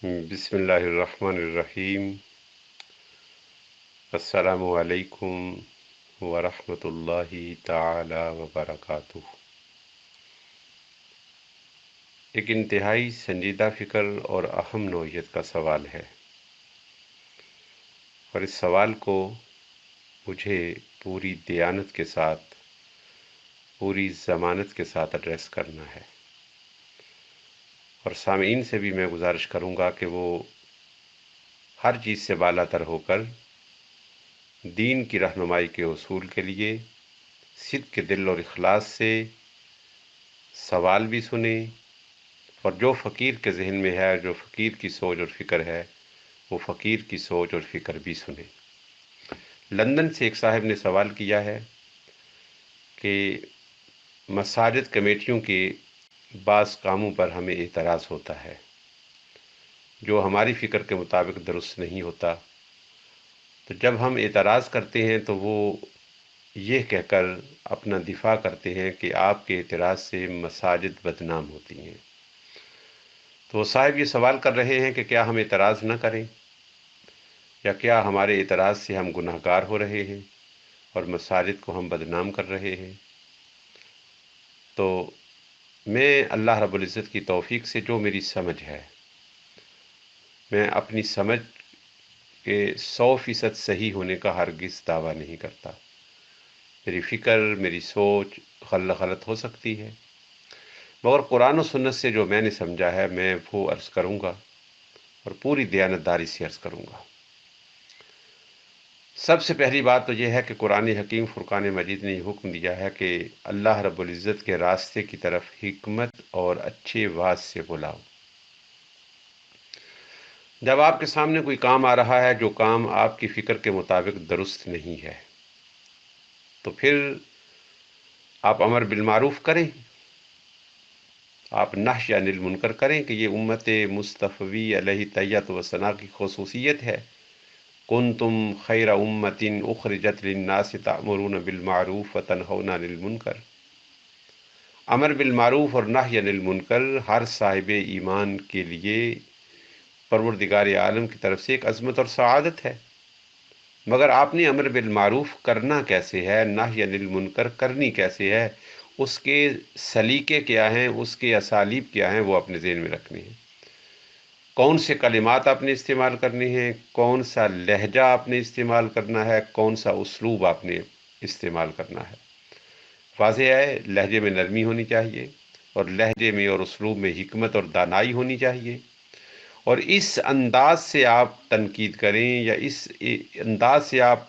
بسم اللہ الرحمن الرحیم۔ السلام علیکم ورحمۃ اللہ تعالی وبرکاتہ۔ ایک انتہائی سنجیدہ فکر اور اہم نوعیت کا سوال ہے، اور اس سوال کو مجھے پوری دیانت کے ساتھ، پوری ضمانت کے ساتھ ایڈریس کرنا ہے، اور سامعین سے بھی میں گزارش کروں گا کہ وہ ہر چیز سے بالا تر ہو کر دین کی رہنمائی کے اصول کے لیے صدق کے دل اور اخلاص سے سوال بھی سنیں، اور جو فقیر کے ذہن میں ہے، جو فقیر کی سوچ اور فکر ہے، وہ فقیر کی سوچ اور فکر بھی سنیں۔ لندن سے ایک صاحب نے سوال کیا ہے کہ مساجد کمیٹیوں کے بعض کاموں پر ہمیں اعتراض ہوتا ہے جو ہماری فکر کے مطابق درست نہیں ہوتا، تو جب ہم اعتراض کرتے ہیں تو وہ یہ کہہ کر اپنا دفاع کرتے ہیں کہ آپ کے اعتراض سے مساجد بدنام ہوتی ہیں۔ تو وہ صاحب یہ سوال کر رہے ہیں کہ کیا ہم اعتراض نہ کریں، یا کیا ہمارے اعتراض سے ہم گناہ گار ہو رہے ہیں اور مساجد کو ہم بدنام کر رہے ہیں؟ تو میں اللہ رب العزت کی توفیق سے جو میری سمجھ ہے، میں اپنی سمجھ کے 100% صحیح ہونے کا ہرگز دعویٰ نہیں کرتا۔ میری فکر، میری سوچ غلط ہو سکتی ہے، مگر قرآن و سنت سے جو میں نے سمجھا ہے میں وہ عرض کروں گا، اور پوری دیانتداری سے عرض کروں گا۔ سب سے پہلی بات تو یہ ہے کہ قرآن حکیم فرقان مجید نے یہ حکم دیا ہے کہ اللہ رب العزت کے راستے کی طرف حکمت اور اچھے واز سے بلاؤ۔ جب آپ کے سامنے کوئی کام آ رہا ہے جو کام آپ کی فکر کے مطابق درست نہیں ہے، تو پھر آپ امر بالمعروف کریں، آپ نہی عن المنکر کریں کہ یہ امت مصطفی علیہ طیت و ثنا کی خصوصیت ہے۔ کنتم خیر امت اخرجت للناس تأمرون بالمعروف وتنہون عن المنکر۔ امر بالمعروف اور نہی عن المنکر ہر صاحب ایمان کے لیے پروردگار عالم کی طرف سے ایک عظمت اور سعادت ہے، مگر آپ نے امر بالمعروف کرنا کیسے ہے، نہی عن المنکر کرنی کیسے ہے، اس کے سلیقے کیا ہیں، اس کے اسالیب کیا ہیں، وہ اپنے ذہن میں رکھنے ہیں۔ کون سے کلمات آپ نے استعمال کرنے ہیں، کون سا لہجہ آپ نے استعمال کرنا ہے، کون سا اسلوب آپ نے استعمال کرنا ہے۔ واضح ہے لہجے میں نرمی ہونی چاہیے، اور لہجے میں اور اسلوب میں حکمت اور دانائی ہونی چاہیے، اور اس انداز سے آپ تنقید کریں، یا اس انداز سے آپ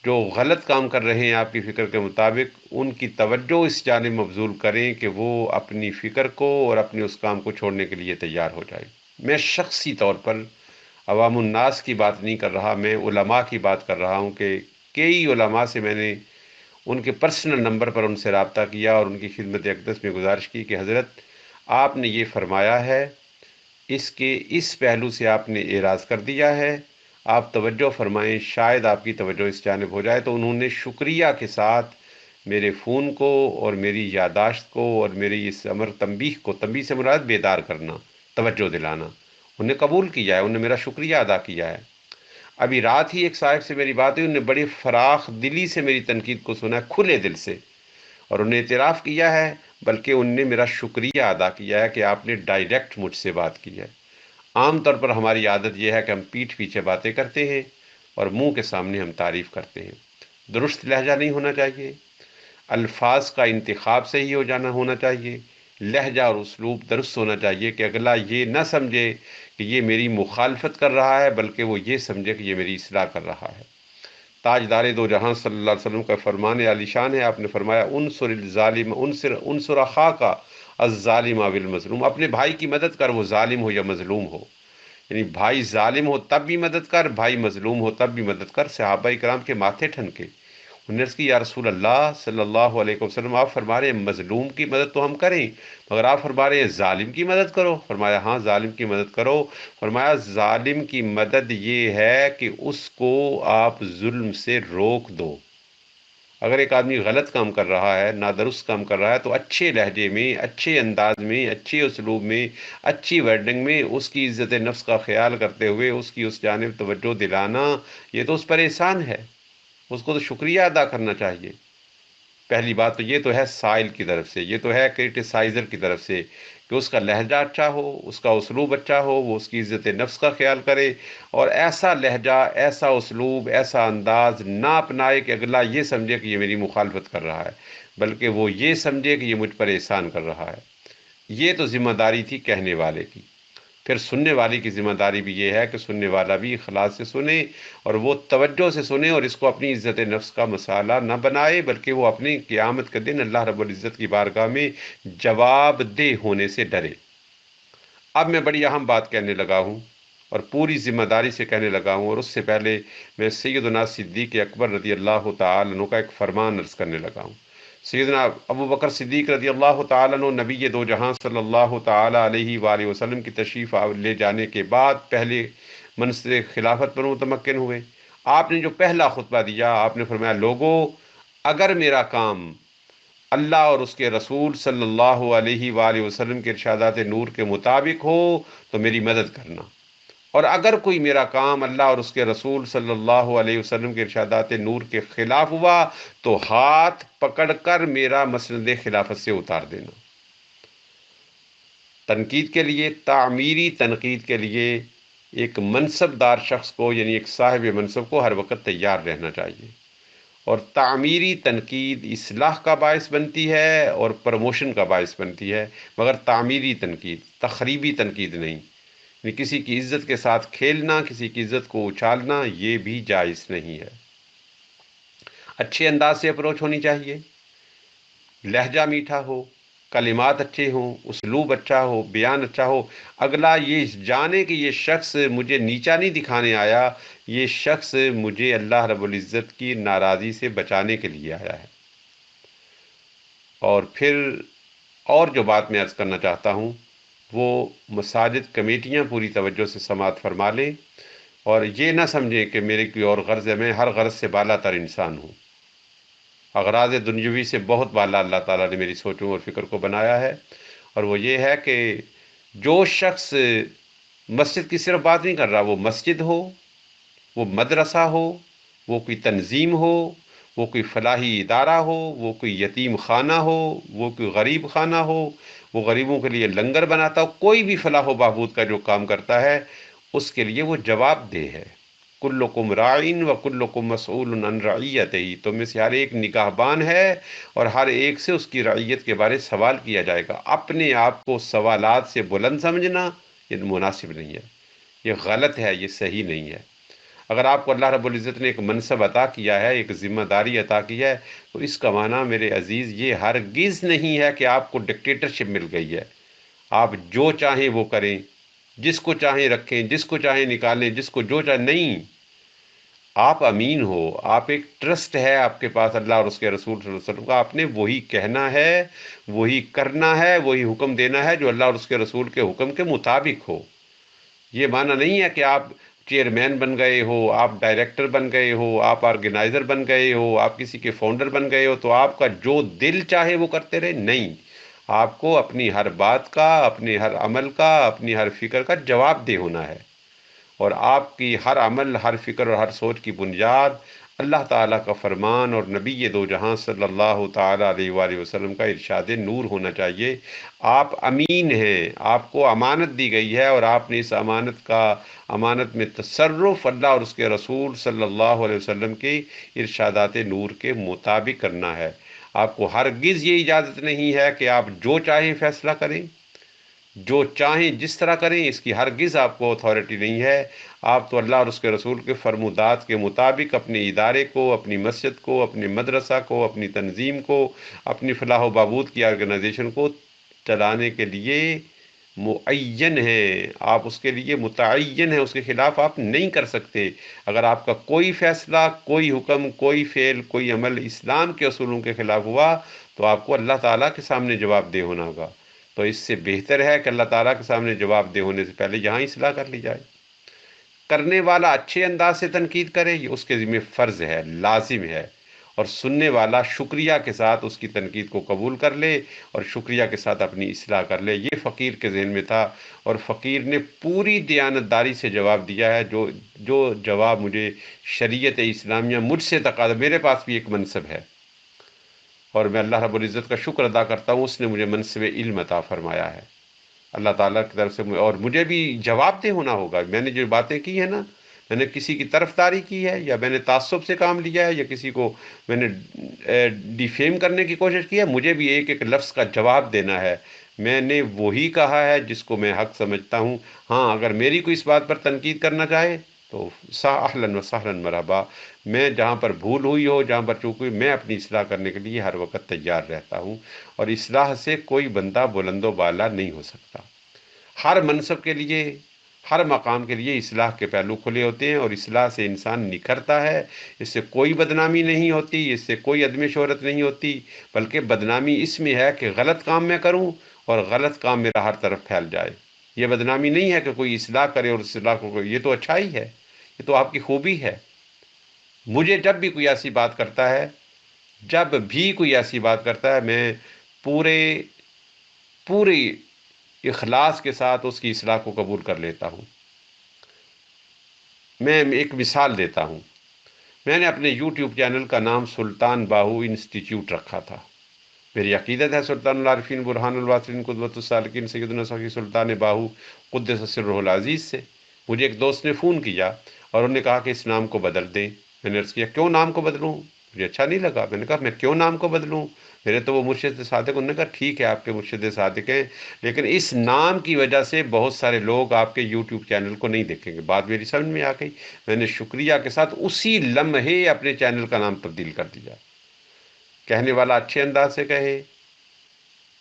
جو غلط کام کر رہے ہیں آپ کی فکر کے مطابق، ان کی توجہ اس جانب مبذول کریں کہ وہ اپنی فکر کو اور اپنے اس کام کو چھوڑنے کے لیے تیار ہو جائے۔ میں شخصی طور پر عوام الناس کی بات نہیں کر رہا، میں علماء کی بات کر رہا ہوں کہ کئی علماء سے میں نے ان کے پرسنل نمبر پر ان سے رابطہ کیا اور ان کی خدمت اقدس میں گزارش کی کہ حضرت آپ نے یہ فرمایا ہے، اس کے اس پہلو سے آپ نے اعراض کر دیا ہے، آپ توجہ فرمائیں، شاید آپ کی توجہ اس جانب ہو جائے۔ تو انہوں نے شکریہ کے ساتھ میرے فون کو اور میری یادداشت کو اور میری اس امر تنبیہ کو، تنبیہ سے مراد بیدار کرنا، توجہ دلانا، انہوں نے قبول کیا ہے، انہوں نے میرا شکریہ ادا کیا ہے۔ ابھی رات ہی ایک صاحب سے میری بات ہوئی، انہوں نے بڑی فراخ دلی سے میری تنقید کو سنا ہے، کھلے دل سے، اور انہوں نے اعتراف کیا ہے، بلکہ انہوں نے میرا شکریہ ادا کیا ہے کہ آپ نے ڈائریکٹ مجھ سے بات کی ہے۔ عام طور پر ہماری عادت یہ ہے کہ ہم پیٹھ پیچھے باتیں کرتے ہیں اور منہ کے سامنے ہم تعریف کرتے ہیں۔ درست لہجہ نہیں ہونا چاہیے، الفاظ کا انتخاب صحیح ہونا چاہیے، لہجہ اور اسلوب درست ہونا چاہیے کہ اگلا یہ نہ سمجھے کہ یہ میری مخالفت کر رہا ہے، بلکہ وہ یہ سمجھے کہ یہ میری اصلاح کر رہا ہے۔ تاجدار دو جہاں صلی اللہ علیہ وسلم کا فرمان عالی شان ہے، آپ نے فرمایا انصر الظالم انصر اخاک الظالم بالمظلوم، اپنے بھائی کی مدد کر، وہ ظالم ہو یا مظلوم ہو۔ یعنی بھائی ظالم ہو تب بھی مدد کر، بھائی مظلوم ہو تب بھی مدد کر۔ صحابہ کرام کے ماتھے ٹھنکے، انہوں نے عرض کی یا رسول اللہ صلی اللہ علیہ وسلم، آپ فرما رہے ہیں مظلوم کی مدد تو ہم کریں، مگر آپ فرما رہے ہیں ظالم کی مدد کرو۔ فرمایا ہاں ظالم کی مدد کرو۔ فرمایا ظالم کی مدد یہ ہے کہ اس کو آپ ظلم سے روک دو، اگر ایک آدمی غلط کام کر رہا ہے، نادرست کام کر رہا ہے، تو اچھے لہجے میں، اچھے انداز میں، اچھے اسلوب میں، اچھی ورڈنگ میں اس کی عزت نفس کا خیال کرتے ہوئے اس کی اس جانب توجہ دلانا، یہ تو اس پر احسان ہے، اس کو تو شکریہ ادا کرنا چاہیے۔ پہلی بات تو یہ تو ہے سائل کی طرف سے، یہ تو ہے کرٹیسائزر کی طرف سے، کہ اس کا لہجہ اچھا ہو، اس کا اسلوب اچھا ہو، وہ اس کی عزت نفس کا خیال کرے، اور ایسا لہجہ، ایسا اسلوب، ایسا انداز نہ اپنائے کہ اگلا یہ سمجھے کہ یہ میری مخالفت کر رہا ہے، بلکہ وہ یہ سمجھے کہ یہ مجھ پر احسان کر رہا ہے۔ یہ تو ذمہ داری تھی کہنے والے کی۔ پھر سننے والے کی ذمہ داری بھی یہ ہے کہ سننے والا بھی اخلاص سے سنے، اور وہ توجہ سے سنے، اور اس کو اپنی عزت نفس کا مسئلہ نہ بنائے، بلکہ وہ اپنی قیامت کے دن اللہ رب العزت کی بارگاہ میں جواب دہ ہونے سے ڈرے۔ اب میں بڑی اہم بات کہنے لگا ہوں، اور پوری ذمہ داری سے کہنے لگا ہوں، اور اس سے پہلے میں سیدنا صدیق اکبر رضی اللہ تعالی عنہ کا ایک فرمان عرض کرنے لگا ہوں۔ سیدنا ابو بکر صدیق رضی اللہ تعالی عنہ نبی دو جہاں صلی اللہ تعالی علیہ وآلہ وسلم کی تشریف لے جانے کے بعد پہلے منصب خلافت پر متمکن ہوئے۔ آپ نے جو پہلا خطبہ دیا، آپ نے فرمایا، لوگو، اگر میرا کام اللہ اور اس کے رسول صلی اللہ علیہ وآلہ وسلم کے ارشادات نور کے مطابق ہو تو میری مدد کرنا، اور اگر کوئی میرا کام اللہ اور اس کے رسول صلی اللہ علیہ وسلم کے ارشادات نور کے خلاف ہوا تو ہاتھ پکڑ کر میرا مسند خلافت سے اتار دینا۔ تنقید کے لیے، تعمیری تنقید کے لیے ایک منصب دار شخص کو، یعنی ایک صاحب منصب کو ہر وقت تیار رہنا چاہیے، اور تعمیری تنقید اصلاح کا باعث بنتی ہے اور پروموشن کا باعث بنتی ہے، مگر تعمیری تنقید، تخریبی تنقید نہیں۔ یعنی کسی کی عزت کے ساتھ کھیلنا، کسی کی عزت کو اچھالنا، یہ بھی جائز نہیں ہے۔ اچھے انداز سے اپروچ ہونی چاہیے، لہجہ میٹھا ہو، کلمات اچھے ہوں، اسلوب اچھا ہو، بیان اچھا ہو، اگلا یہ جانے کہ یہ شخص مجھے نیچا نہیں دکھانے آیا، یہ شخص مجھے اللہ رب العزت کی ناراضی سے بچانے کے لیے آیا ہے۔ اور پھر اور جو بات میں عرض کرنا چاہتا ہوں، وہ مساجد کمیٹیاں پوری توجہ سے سماعت فرما لیں، اور یہ نہ سمجھیں کہ میرے کوئی اور غرض ہے، میں ہر غرض سے بالا تر انسان ہوں۔ اغراض دنیوی سے بہت بالا اللہ تعالیٰ نے میری سوچوں اور فکر کو بنایا ہے، اور وہ یہ ہے کہ جو شخص مسجد کی صرف بات نہیں کر رہا، وہ مسجد ہو، وہ مدرسہ ہو، وہ کوئی تنظیم ہو، وہ کوئی فلاحی ادارہ ہو، وہ کوئی یتیم خانہ ہو، وہ کوئی غریب خانہ ہو، وہ غریبوں کے لیے لنگر بناتا ہو، کوئی بھی فلاح و بہبود کا جو کام کرتا ہے، اس کے لیے وہ جواب دہ ہے۔ کلکم راعین و کلکم مسئول عن رعیتہ، تم میں سے ہر ایک نگہبان ہے، اور ہر ایک سے اس کی رعیت کے بارے سوال کیا جائے گا۔ اپنے آپ کو سوالات سے بلند سمجھنا یہ مناسب نہیں ہے، یہ غلط ہے، یہ صحیح نہیں ہے۔ اگر آپ کو اللہ رب العزت نے ایک منصب عطا کیا ہے، ایک ذمہ داری عطا کی ہے، تو اس کا معنی میرے عزیز یہ ہرگز نہیں ہے کہ آپ کو ڈکٹیٹرشپ مل گئی ہے، آپ جو چاہیں وہ کریں، جس کو چاہیں رکھیں، جس کو چاہیں نکالیں، جس کو جو چاہیں، نہیں۔ آپ امین ہو، آپ ایک ٹرسٹ ہے آپ کے پاس اللہ اور اس کے رسول صلی اللہ علیہ وسلم کا، آپ نے وہی کہنا ہے، وہی کرنا ہے، وہی حکم دینا ہے جو اللہ اور اس کے رسول کے حکم کے مطابق ہو۔ یہ معنی نہیں ہے کہ آپ چیئرمین بن گئے ہو، آپ ڈائریکٹر بن گئے ہو، آپ آرگنائزر بن گئے ہو، آپ کسی کے فاؤنڈر بن گئے ہو تو آپ کا جو دل چاہے وہ کرتے رہے، نہیں۔ آپ کو اپنی ہر بات کا، اپنے ہر عمل کا، اپنی ہر فکر کا جواب دہ ہونا ہے، اور آپ کی ہر عمل، ہر فکر اور ہر سوچ کی بنیاد اللہ تعالیٰ کا فرمان اور نبی دو جہاں صلی اللہ تعالیٰ علیہ وآلہ وسلم کا ارشاد نور ہونا چاہیے۔ آپ امین ہیں، آپ کو امانت دی گئی ہے، اور آپ نے اس امانت میں تصرف اللہ اور اس کے رسول صلی اللہ علیہ وسلم کے ارشادات نور کے مطابق کرنا ہے۔ آپ کو ہرگز یہ اجازت نہیں ہے کہ آپ جو چاہیں فیصلہ کریں، جو چاہیں جس طرح کریں، اس کی ہرگز آپ کو اتھارٹی نہیں ہے۔ آپ تو اللہ اور اس کے رسول کے فرمودات کے مطابق اپنے ادارے کو، اپنی مسجد کو، اپنے مدرسہ کو، اپنی تنظیم کو، اپنی فلاح و بہبود کی آرگنائزیشن کو چلانے کے لیے معین ہیں، آپ اس کے لیے متعین ہیں، اس کے خلاف آپ نہیں کر سکتے۔ اگر آپ کا کوئی فیصلہ، کوئی حکم، کوئی فعل، کوئی عمل اسلام کے اصولوں کے خلاف ہوا تو آپ کو اللہ تعالیٰ کے سامنے جواب دہ ہونا ہوگا۔ تو اس سے بہتر ہے کہ اللہ تعالیٰ کے سامنے جواب دہ ہونے سے پہلے یہاں اصلاح کر لی جائے۔ کرنے والا اچھے انداز سے تنقید کرے، یہ اس کے ذمہ فرض ہے، لازم ہے، اور سننے والا شکریہ کے ساتھ اس کی تنقید کو قبول کر لے اور شکریہ کے ساتھ اپنی اصلاح کر لے۔ یہ فقیر کے ذہن میں تھا، اور فقیر نے پوری دیانتداری سے جواب دیا ہے، جو جواب مجھے شریعت اسلامیہ مجھ سے تقاضا، میرے پاس بھی ایک منصب ہے اور میں اللہ رب العزت کا شکر ادا کرتا ہوں، اس نے مجھے منصب علم عطا فرمایا ہے اللہ تعالیٰ کی طرف سے، اور مجھے بھی جواب دہ ہونا ہوگا۔ میں نے جو باتیں کی ہیں نا، میں نے کسی کی طرفداری کی ہے یا میں نے تعصب سے کام لیا ہے یا کسی کو میں نے ڈیفیم کرنے کی کوشش کی ہے، مجھے بھی ایک ایک لفظ کا جواب دینا ہے۔ میں نے وہی کہا ہے جس کو میں حق سمجھتا ہوں۔ ہاں، اگر میری کوئی اس بات پر تنقید کرنا چاہے تو اہلاً و سہلاً مرحبا۔ میں جہاں پر بھول ہوئی ہو، جہاں پر چوک ہوئی، میں اپنی اصلاح کرنے کے لیے ہر وقت تیار رہتا ہوں، اور اصلاح سے کوئی بندہ بلند و بالا نہیں ہو سکتا۔ ہر منصب کے لیے، ہر مقام کے لیے اصلاح کے پہلو کھلے ہوتے ہیں، اور اصلاح سے انسان نکھرتا ہے۔ اس سے کوئی بدنامی نہیں ہوتی، اس سے کوئی عدم شہرت نہیں ہوتی، بلکہ بدنامی اس میں ہے کہ غلط کام میں کروں اور غلط کام میرا ہر طرف پھیل جائے۔ یہ بدنامی نہیں ہے کہ کوئی اصلاح کرے اور اس اصلاح کو، یہ تو اچھائی ہے، یہ تو آپ کی خوبی ہے۔ مجھے جب بھی کوئی ایسی بات کرتا ہے، جب بھی کوئی ایسی بات کرتا ہے، میں پورے پوری اخلاص کے ساتھ اس کی اصلاح کو قبول کر لیتا ہوں۔ میں ایک مثال دیتا ہوں۔ میں نے اپنے یوٹیوب چینل کا نام سلطان باہو انسٹیٹیوٹ رکھا تھا۔ میری عقیدت ہے سلطان العارفین برہان الواصلین قدوۃ السالکین سیدنا صفی سلطان باہو قدس سرہ العزیز سے۔ مجھے ایک دوست نے فون کیا اور انہوں نے کہا کہ اس نام کو بدل دیں۔ میں نے عرض کیا کیوں نام کو بدلوں؟ مجھے اچھا نہیں لگا۔ میں نے کہا میں کیوں نام کو بدلوں؟ میرے تو وہ مرشد صادق، انہوں نے کہا ٹھیک ہے آپ کے مرشد صادق ہیں، لیکن اس نام کی وجہ سے بہت سارے لوگ آپ کے یوٹیوب چینل کو نہیں دیکھیں گے۔ بات میری سمجھ میں آ گئی۔ میں نے شکریہ کے ساتھ اسی لمحے اپنے چینل کا نام تبدیل کر دیا۔ کہنے والا اچھے انداز سے کہے،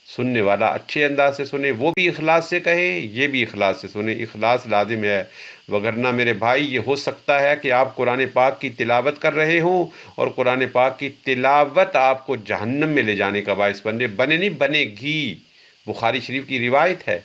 سننے والا اچھے انداز سے سنے، وہ بھی اخلاص سے کہے، یہ بھی اخلاص سے سنے۔ اخلاص لازم ہے، وگرنہ میرے بھائی یہ ہو سکتا ہے کہ آپ قرآن پاک کی تلاوت کر رہے ہوں اور قرآن پاک کی تلاوت آپ کو جہنم میں لے جانے کا باعث بنے نہیں، بنے گی۔ بخاری شریف کی روایت ہے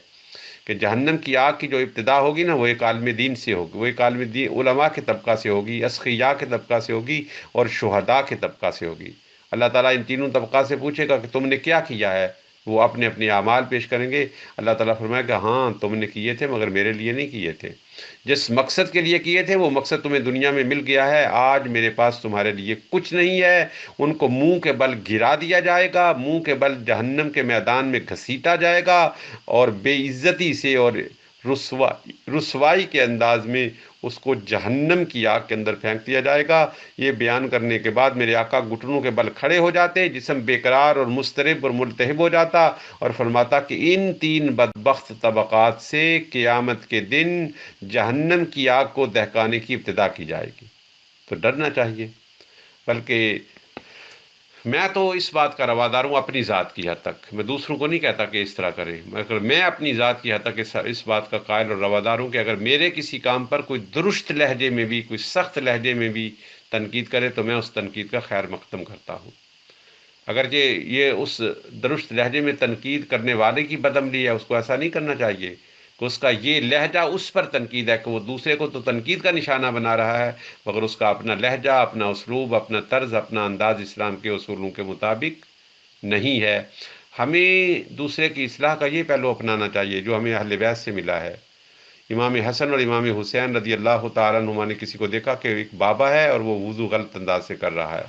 کہ جہنم کی آگ کی جو ابتدا ہوگی نا، وہ ایک عالم دین سے ہوگی، وہ ایک عالم دین علماء کے طبقہ سے ہوگی، اصفیاء کے طبقہ سے ہوگی اور شہداء کے طبقہ سے ہوگی۔ اللہ تعالیٰ ان تینوں طبقات سے پوچھے گا کہ تم نے کیا کیا ہے، وہ اپنے اپنے اعمال پیش کریں گے۔ اللہ تعالیٰ فرمائے گا ہاں تم نے کیے تھے مگر میرے لیے نہیں کیے تھے، جس مقصد کے لیے کیے تھے وہ مقصد تمہیں دنیا میں مل گیا ہے، آج میرے پاس تمہارے لیے کچھ نہیں ہے۔ ان کو منہ کے بل گرا دیا جائے گا، منہ کے بل جہنم کے میدان میں گھسیٹا جائے گا، اور بے عزتی سے اور رسوائی کے انداز میں اس کو جہنم کی آگ کے اندر پھینک دیا جائے گا۔ یہ بیان کرنے کے بعد میرے آقا گھٹنوں کے بل کھڑے ہو جاتے، جسم بے قرار اور مضطرب اور ملتہب ہو جاتا، اور فرماتا کہ ان تین بدبخت طبقات سے قیامت کے دن جہنم کی آگ کو دہکانے کی ابتدا کی جائے گی۔ تو ڈرنا چاہیے۔ بلکہ میں تو اس بات کا روادار ہوں اپنی ذات کی حد تک، میں دوسروں کو نہیں کہتا کہ اس طرح کریں، مگر میں اپنی ذات کی حد تک اس بات کا قائل اور روادار ہوں کہ اگر میرے کسی کام پر کوئی درست لہجے میں بھی، کوئی سخت لہجے میں بھی تنقید کرے تو میں اس تنقید کا خیر مقدم کرتا ہوں۔ اگر یہ اس درست لہجے میں تنقید کرنے والے کی بدعملی ہے، اس کو ایسا نہیں کرنا چاہیے کہ اس کا یہ لہجہ اس پر تنقید ہے، کہ وہ دوسرے کو تو تنقید کا نشانہ بنا رہا ہے مگر اس کا اپنا لہجہ، اپنا اسلوب، اپنا طرز، اپنا انداز اسلام کے اصولوں کے مطابق نہیں ہے۔ ہمیں دوسرے کی اصلاح کا یہ پہلو اپنانا چاہیے جو ہمیں اہل بیت سے ملا ہے۔ امام حسن اور امام حسین رضی اللہ تعالیٰ عنہما نے کسی کو دیکھا کہ ایک بابا ہے اور وہ وضو غلط انداز سے کر رہا ہے،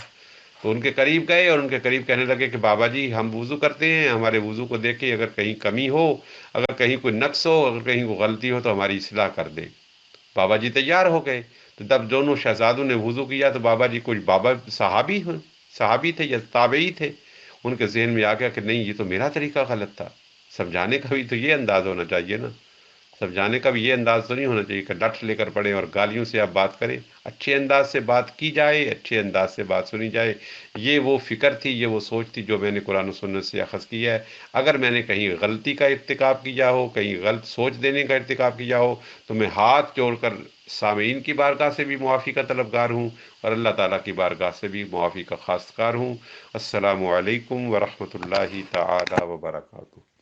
تو ان کے قریب گئے اور ان کے قریب کہنے لگے کہ بابا جی ہم وضو کرتے ہیں، ہمارے وضو کو دیکھ کے اگر کہیں کمی ہو، اگر کہیں کوئی نقص ہو، اگر کہیں کوئی غلطی ہو تو ہماری اصلاح کر دے۔ بابا جی تیار ہو گئے، تو جب دونوں شہزادوں نے وضو کیا تو بابا جی کچھ بابا صحابی تھے یا تابعی تھے، ان کے ذہن میں آ گیا کہ نہیں یہ تو میرا طریقہ غلط تھا۔ سمجھانے کا بھی تو یہ انداز ہونا چاہیے نا، سمجھانے کا بھی یہ انداز تو نہیں ہونا چاہیے کہ ڈٹ لے کر پڑے اور گالیوں سے آپ بات کریں۔ اچھے انداز سے بات کی جائے، اچھے انداز سے بات سنی جائے۔ یہ وہ فکر تھی، یہ وہ سوچ تھی جو میں نے قرآن و سنت سے اخذ کی ہے۔ اگر میں نے کہیں غلطی کا ارتکاب کیا ہو، کہیں غلط سوچ دینے کا ارتکاب کیا ہو، تو میں ہاتھ جوڑ کر سامعین کی بارگاہ سے بھی معافی کا طلبگار ہوں اور اللہ تعالیٰ کی بارگاہ سے بھی معافی کا خواستگار ہوں۔ السلام علیکم ورحمۃ اللہ تعالی وبرکاتہ۔